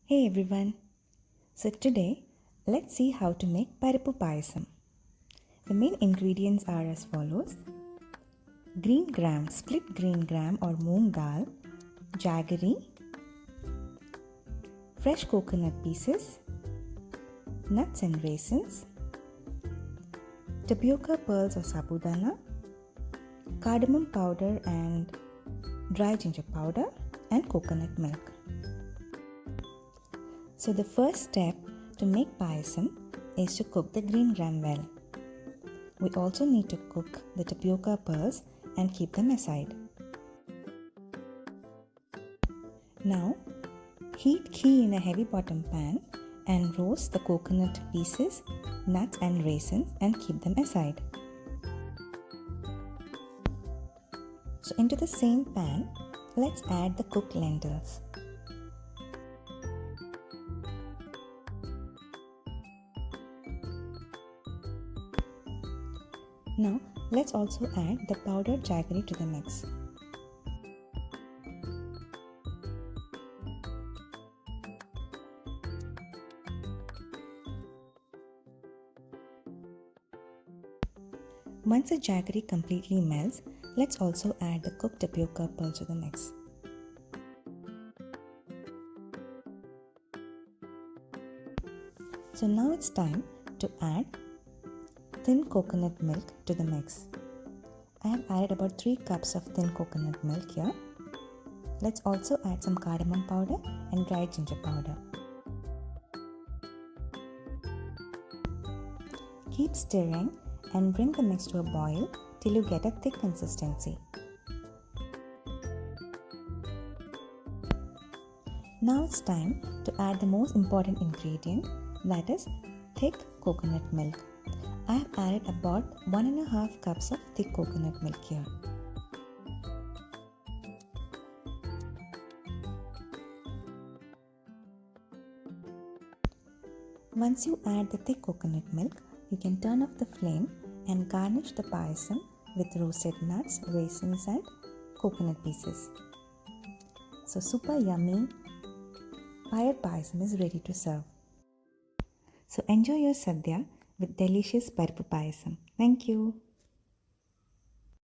Hey everyone! So today, let's see how to make Parippu Payassam. The main ingredients are as follows: green gram, split green gram or moong dal, jaggery, fresh coconut pieces, nuts and raisins, tapioca pearls or sabudana, cardamom powder and dry ginger powder, and coconut milk. So the first step to make payasam is to cook the green gram well. We also need to cook the tapioca pearls and keep them aside. Now, heat ghee in a heavy bottom pan and roast the coconut pieces, nuts and raisins and keep them aside. So into the same pan, let's add the cooked lentils. Now, let's also add the powdered jaggery to the mix. Once the jaggery completely melts, let's also add the cooked tapioca pearls to the mix. So now it's time to add thin coconut milk to the mix. I have added about 3 cups of thin coconut milk here. Let's also add some cardamom powder and dried ginger powder. Keep stirring and bring the mix to a boil till you get a thick consistency. Now it's time to add the most important ingredient, that is thick coconut milk. I have added about 1.5 cups of thick coconut milk here. Once you add the thick coconut milk, you can turn off the flame and garnish the payasam with roasted nuts, raisins and coconut pieces. So super yummy fired payasam is ready to serve. So enjoy your Sadya with delicious Parippu Payassam. Thank you.